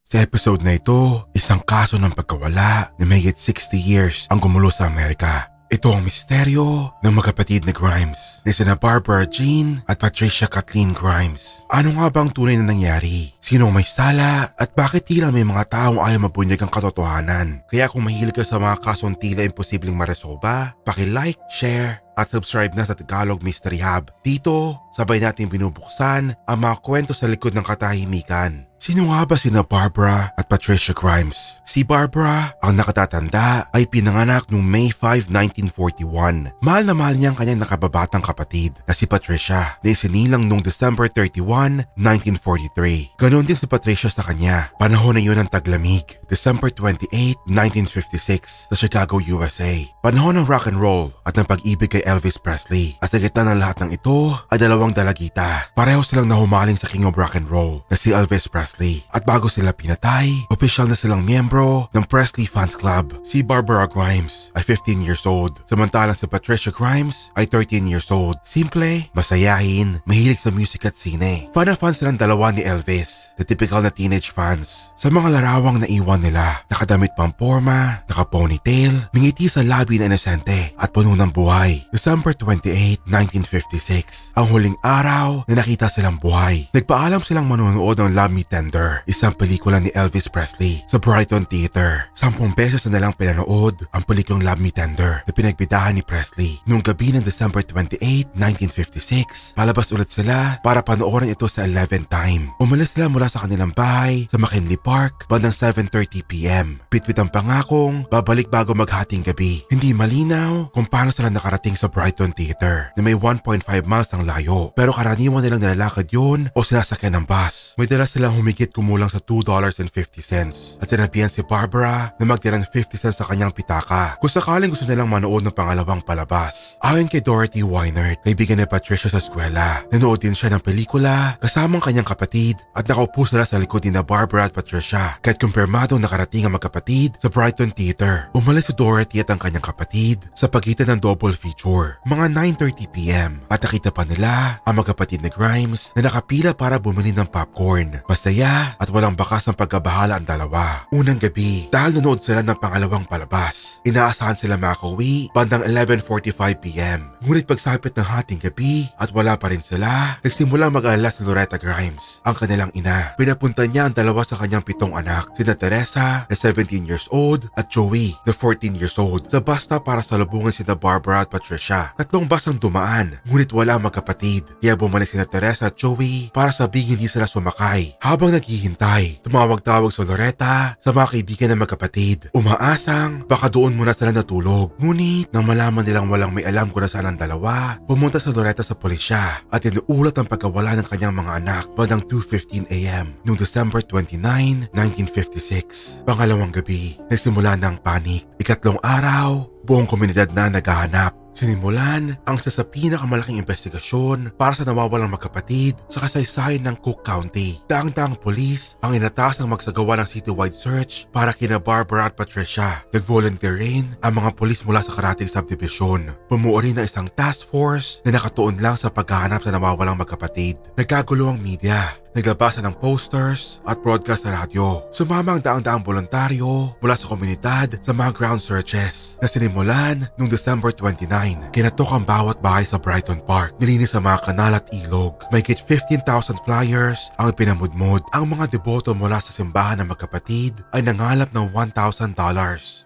Sa episode na ito, isang kaso ng pagkawala na mahigit 60 years ang gumulo sa Amerika. Ito ang misteryo ng magkapatid na Grimes ni sina Barbara Jean at Patricia Kathleen Grimes. Ano nga bang tunay na nangyari? Sino ang may sala? At bakit tila may mga taong ayaw mabunyag ang katotohanan? Kaya kung mahilig ka sa mga kasong tila imposibleng maresolba, paki-like, share, at subscribe na sa Tagalog Mystery Hub. Dito, sabay natin binubuksan ang mga kwento sa likod ng katahimikan. Sino nga ba sina Barbara at Patricia Grimes? Si Barbara, ang nakatatanda, ay pinanganak noong May 5, 1941. Mahal na mahal niya ang kanyang nakababatang kapatid na si Patricia na isinilang noong December 31, 1943. Ganon din si Patricia sa kanya. Panahon na yun ng taglamig, December 28, 1956 sa Chicago, USA. Panahon ng rock and roll at ng pag-ibig kay Elvis Presley. At sa gitna ng lahat ng ito ay dalawang dalagita. Pareho silang nahumaling sa King of Rock and Roll na si Elvis Presley. At bago sila pinatay, opisyal na silang miyembro ng Presley Fans Club. Si Barbara Grimes ay 15 years old, samantalang si Patricia Grimes ay 13 years old. Simple, masayahin, mahilig sa music at sine. Fan na fan silang dalawa ni Elvis, the typical na teenage fans. Sa mga larawang naiwan nila, nakadamit pang porma, naka-ponytail, mingiti sa labi na inosente at puno ng buhay. December 28, 1956, ang huling araw na nakita silang buhay. Nagpaalam silang manonood ng Love Me Tender, isang pelikula ni Elvis Presley sa Brighton Theater. 10 beses na nilang pinanood ang pelikulang Love Me Tender na pinagbidahan ni Presley. Noong gabi ng December 28, 1956, palabas ulit sila para panoorin ito sa 11th time. Umalis sila mula sa kanilang bahay sa McKinley Park bandang 7:30 p.m. Pitpit ang pangakong babalik bago maghating gabi. Hindi malinaw kung paano sila nakarating sa Brighton Theater na may 1.5 miles ang layo, pero karaniwan nilang nilalakad yun o sinasakyan ng bus. May dala silang humigit kumulang sa $2.50 at sinabihan si Barbara na magtira ng 50 cents sa kanyang pitaka kung sakaling gusto nilang manood ng pangalawang palabas. Ayon kay Dorothy Weinert, kaibigan ni Patricia sa eskwela, nanood din siya ng pelikula kasamang kanyang kapatid at nakaupo sila sa likod ni na Barbara at Patricia kahit kumpirmadong nakarating ang magkapatid sa Brighton Theater. Umalis si Dorothy at ang kanyang kapatid sa pagitan ng double feature, mga 9:30 p.m. at nakita pa nila ang magkapatid na Grimes na nakapila para bumili ng popcorn. Masaya at walang bakas ang pagkabahala ang dalawa. Unang gabi, dahil nanood sila ng pangalawang palabas, inaasahan sila makauwi bandang 11:45 p.m. Ngunit pagsapit ng hating gabi at wala pa rin sila, nagsimulang mag-alala si Loretta Grimes, ang kanilang ina. Pinapunta niya ang dalawa sa kanyang 7 anak, sina Teresa na 17 years old at Joey na 14 years old, sa basta para salubungin sina Barbara at Patricia. 3 bus ang dumaan, ngunit wala magkapatid. Kaya bumalik sina Teresa at Joey para sabihin hindi sila sumakay. Habang naghihintay, tumawag-tawag sa Loretta sa mga kaibigan ng magkapatid. Umaasang baka doon muna sila natulog. Ngunit nang malaman nilang walang may alam kung nasaan ang dalawa, pumunta sa Loretta sa pulisya at inuulat ang pagkawala ng kanyang mga anak bandang 2:15 a.m. noong December 29, 1956. Pangalawang gabi, nagsimula ng panik. Ikatlong araw, buong komunidad na naghahanap. Sinimulan ang isa sa pinakamalaking investigasyon para sa nawawalang magkapatid sa kasaysayan ng Cook County. Daang-daang polis ang inatasang magsagawa ng citywide search para kina Barbara at Patricia. Nag-volunteer rin ang mga polis mula sa karating subdivision. Bumuo rin ng isang task force na nakatuon lang sa paghahanap sa nawawalang magkapatid. Nagkagulo ang media. Naglabasan ng posters at broadcast sa radyo. Sumama ang daang-daang voluntaryo mula sa komunidad sa mga ground searches na sinimulan noong December 29. Kinatok ang bawat bahay sa Brighton Park. Nilinis ang mga kanal at ilog. Mahigit 15,000 flyers ang pinamudmod. Ang mga deboto mula sa simbahan ng magkapatid ay nangalap ng $1,000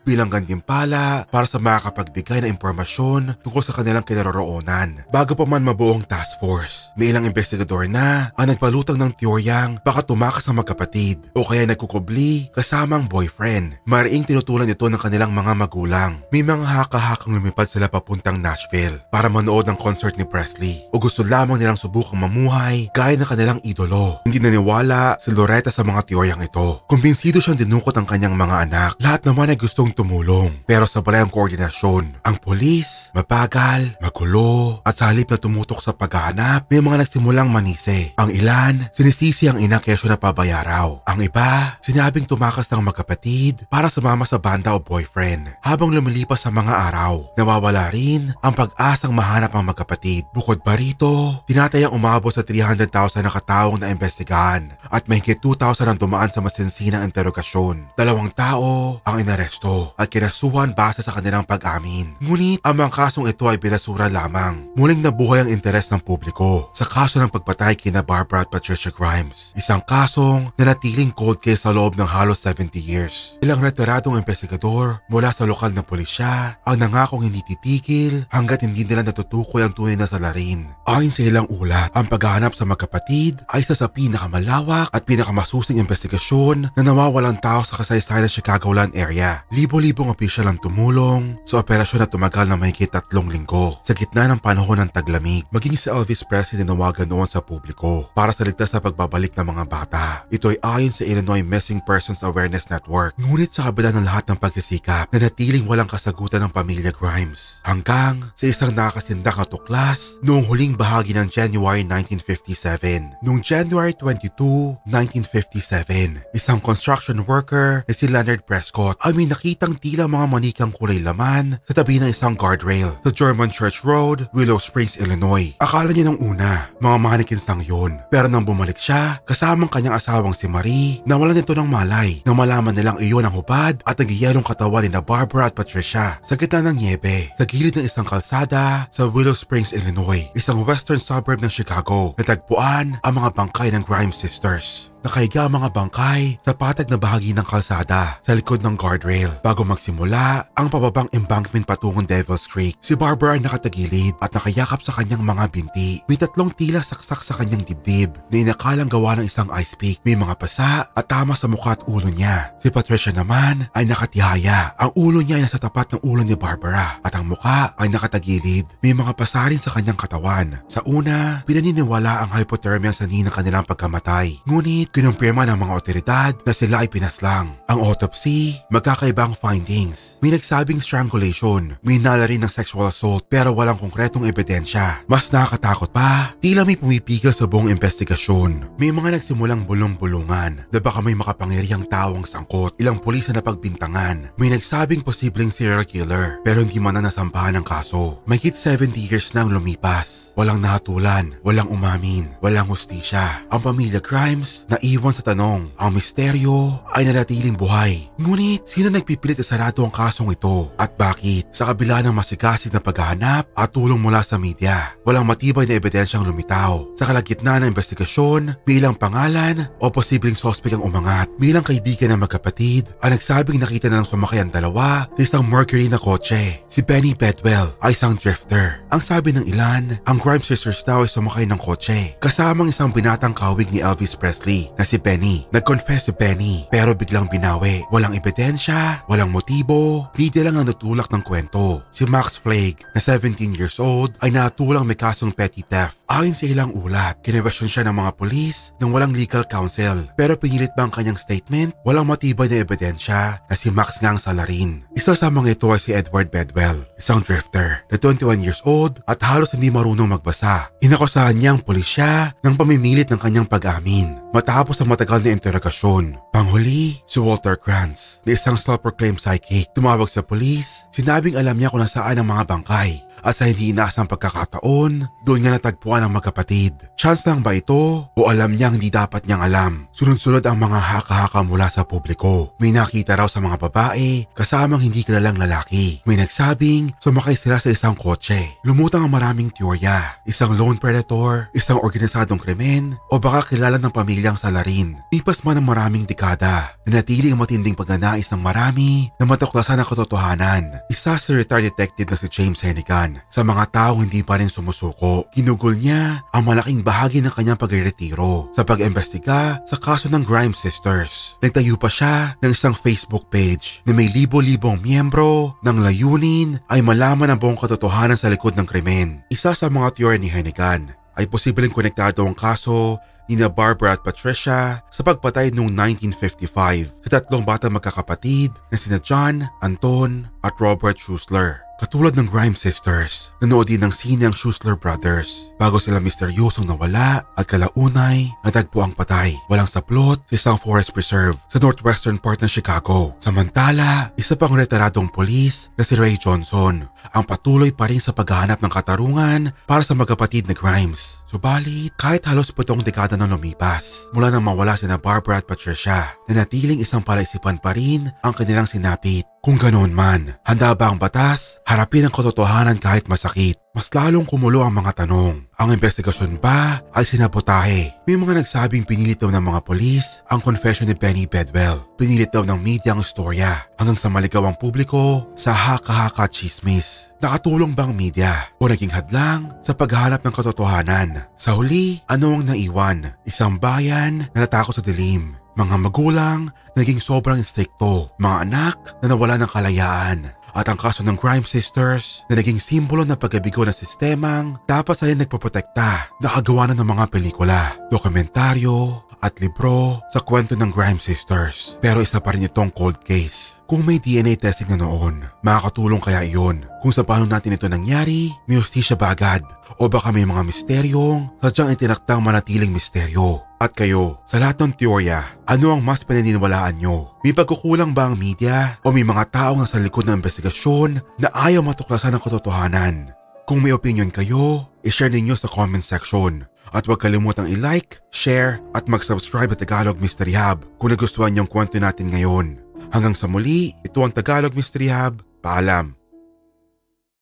bilang gantimpala para sa makakapagbigay ng impormasyon tungkol sa kanilang kinaroroonan. Bago pa man mabuong task force, may ilang investigador na ang nagpalutang ng teoryang baka tumakas ang magkapatid o kaya nagkukubli kasama ang boyfriend. Mariing tinutulan ito ng kanilang mga magulang. May mga haka-hakang lumipad sila papuntang Nashville para manood ng concert ni Presley o gusto lamang nilang subukang mamuhay gaya ng kanilang idolo. Hindi naniwala si Loretta sa mga teoryang ito. Kumbinsido siyang dinukot ang kanyang mga anak. Lahat naman ay gustong tumulong pero sabalay ang koordinasyon. Ang pulis, mabagal, magulo at sa halip na tumutok sa paghahanap, may mga nagsimulang manise. Ang ilan, Sinisisi ang ina kesyo na pabayaraw. Ang iba, sinabing tumakas ng magkapatid para sumama sa banda o boyfriend. Habang lumilipas sa mga araw, nawawala rin ang pag-asang mahanap ang magkapatid. Bukod pa rito, tinatayang umabot sa 300,000 na kataong na imbestigahan at mahigit 2,000 ang dumaan sa masinsinang interogasyon. 2 tao ang inaresto at kinasuhan base sa kanilang pag-amin. Ngunit ang mga kasong ito ay binasura lamang. Muling nabuhay ang interes ng publiko sa kaso ng pagpatay kina Barbara at Patricia Grimes. Isang kasong nanatiling cold case sa loob ng halos 70 years. Ilang retiradong investigador mula sa lokal na pulisya ang nangakong hindi titigil hanggat hindi nila natutukoy ang tunay na salarin. Ayon sa ilang ulat, ang paghahanap sa magkapatid ay isa sa pinakamalawak at pinakamasusing investigasyon na nawawalang tao sa kasaysayan ng Chicagoland area. Libo-libong opisyal ang tumulong sa operasyon na tumagal na mahigit 3 linggo sa gitna ng panahon ng taglamig. Maging si Elvis Presley dinawagan noon sa publiko para sa ligtas na pagbabalik ng mga bata. Ito ay ayon sa Illinois Missing Persons Awareness Network. Ngunit sa kabila ng lahat ng pagsisikap, nanatiling walang kasagutan ng pamilya Grimes. Hanggang sa isang nakakasindang na tuklas noong huling bahagi ng January 1957. Noong January 22, 1957, isang construction worker na si Leonard Prescott ay may nakitang tila mga manikang kulay laman sa tabi ng isang guardrail sa German Church Road, Willow Springs, Illinois. Akala niya nung una, mga mannequins lang yun. Pero nang bumalik siya, kasamang kanyang asawang si Marie, nawalan nito ng malay nang malaman nilang iyon ang hubad at nagyayelong katawan ni Barbara at Patricia sa gitna ng niebe sa gilid ng isang kalsada sa Willow Springs, Illinois, isang western suburb ng Chicago. Natagpuan ang mga bangkay ng Grimes sisters. Nakahiga ang mga bangkay sa patag na bahagi ng kalsada sa likod ng guardrail. Bago magsimula ang pababang embankment patungong Devil's Creek, si Barbara ay nakatagilid at nakayakap sa kanyang mga binti. May 3 tila saksak sa kanyang dibdib na inakalang gawa ng isang ice pick. May mga pasa at tama sa mukha at ulo niya. Si Patricia naman ay nakatihaya. Ang ulo niya ay nasa tapat ng ulo ni Barbara at ang mukha ay nakatagilid. May mga pasa rin sa kanyang katawan. Sa una, pinaniniwala ang hypothermia sa ng kanilang pagkamatay. Ngunit kinumpirma ng mga otoridad na sila ay pinaslang. Ang autopsy, magkakaibang findings. May nagsabing strangulation, may nala rin ng sexual assault pero walang konkretong ebidensya. Mas nakakatakot pa, tila may pumipigil sa buong investigasyon. May mga nagsimulang bulong-bulungan na baka may makapangyarihang tawang sangkot. Ilang pulis na napagbintangan. May nagsabing posibleng serial killer pero hindi man na nasampahan ng kaso. Mahigit 70 years nang lumipas. Walang nahatulan, walang umamin, walang hustisya. Ang pamilya Grimes na iwan sa tanong, ang misteryo ay nanatiling buhay. Ngunit sino nagpipilit isarado ang kasong ito at bakit? Sa kabila ng masigasig na paghahanap at tulong mula sa media, walang matibay na ebidensyang lumitaw. Sa kalagitnaan ng investigasyon, bilang pangalan o posibleng sospek ang umangat. Bilang kaibigan ng magkapatid, ang nagsabing nakita na ng sumakay ang dalawa sa isang Mercury na kotse. Si Benny Bedwell ay isang drifter. Ang sabi ng ilan, ang Grimes sisters daw ay sumakay ng kotse kasamang isang binatang kawig ni Elvis Presley na si Benny. Nag-confess si Benny pero biglang binawi. Walang ebidensya, walang motibo, hindi lang ang natulak ng kwento. Si Max Flake na 17 years old ay natulang may kasong petty theft. Ayon sa ilang ulat, kinwestiyon siya ng mga pulis nang walang legal counsel pero pinilit ba ang kanyang statement? Walang matibay na ebidensya na si Max nga ang salarin. Isa sa mga ito ay si Edward Bedwell, isang drifter na 21 years old at halos hindi marunong magbasa. Inakusahan niya ang pulisya ng pamimilit ng kanyang pag-amin. Matapos ang matagal na interogasyon, panghuli si Walter Krantz na isang self-proclaimed psychic tumawag sa pulis, sinabing alam niya kung nasaan ang mga bangkay at sa hindi inaasang pagkakataon, doon niya natagpuan ang magkapatid. Chance lang ba ito o alam niyang hindi dapat niyang alam? Sunod-sunod ang mga haka-haka mula sa publiko. May nakita raw sa mga babae kasamang hindi kilalang lalaki. May nagsabing sumakay sila sa isang kotse. Lumutang ang maraming teorya. Isang lone predator, isang organisadong krimen o baka kilala ng pamilyang salarin. Lipas man ang maraming dekada, nanatili ang matinding pagnanais ng marami na matuklasan ang katotohanan. Isa si retired detective na si James Hennigan. Sa mga taong hindi pa rin sumusuko, ginugol niya ang malaking bahagi ng kanyang pagre-retiro sa pag-imbestiga sa kaso ng Grimes sisters. Nagtayo pa siya ng isang Facebook page na may libo-libong miyembro ng layunin ay malaman ang buong katotohanan sa likod ng krimen. Isa sa mga teorya ni Hennigan ay posibleng konektado ang kaso ni Barbara at Patricia sa pagpatay noong 1955 sa 3 batang magkakapatid na sina John, Anton at Robert Schuessler. Katulad ng Grimes sisters, nanood din ng sine ang Schussler brothers bago sila misteryosong nawala at kalaunay natagpo ang patay walang saplot sa isang forest preserve sa northwestern part ng Chicago. Samantala, isa pang retiradong polis na si Ray Johnson ang patuloy pa rin sa paghahanap ng katarungan para sa magkapatid na Grimes. Subalit, kahit halos 7 dekada na lumipas mula nang mawala sina Barbara at Patricia, nanatiling isang palaisipan pa rin ang kanilang sinapit. Kung ganoon man, handa ba ang batas harapin ang katotohanan kahit masakit? Mas lalong kumulo ang mga tanong. Ang investigasyon ba ay sinabotahe? May mga nagsabing pinilit daw ng mga polis ang confession ni Benny Bedwell. Pinilit daw ng media ang istorya hanggang sa maligaw ang publiko sa haka-haka chismis. Nakatulong ba ang media o naging hadlang sa paghahanap ng katotohanan? Sa huli, ano ang naiwan? Isang bayan na natakot sa dilim. Mga magulang na naging sobrang instrikto, mga anak na nawala ng kalayaan, at ang kaso ng Grimes sisters na naging simbolo ng pagkabigo ng sistemang dapat sa nagpoprotekta. Nakagawa na ng mga pelikula, dokumentaryo at libro sa kwento ng Grimes sisters. Pero isa pa rin itong cold case. Kung may DNA testing na noon, makakatulong kaya iyon? Kung sa paano natin ito nangyari, may hustisya ba agad? O baka may mga misteryong sadyang itinakdang manatiling misteryo? At kayo, sa lahat ng teorya, ano ang mas paniniwalaan nyo? May pagkukulang ba ang media o may mga taong nasa likod ng investigasyon na ayaw matuklasan ang katotohanan? Kung may opinion kayo, i-share ninyo sa comment section. At huwag kalimutang i-like, share at mag-subscribe sa Tagalog Mystery Hub kung nagustuhan niyong kwento natin ngayon. Hanggang sa muli, ito ang Tagalog Mystery Hub. Paalam!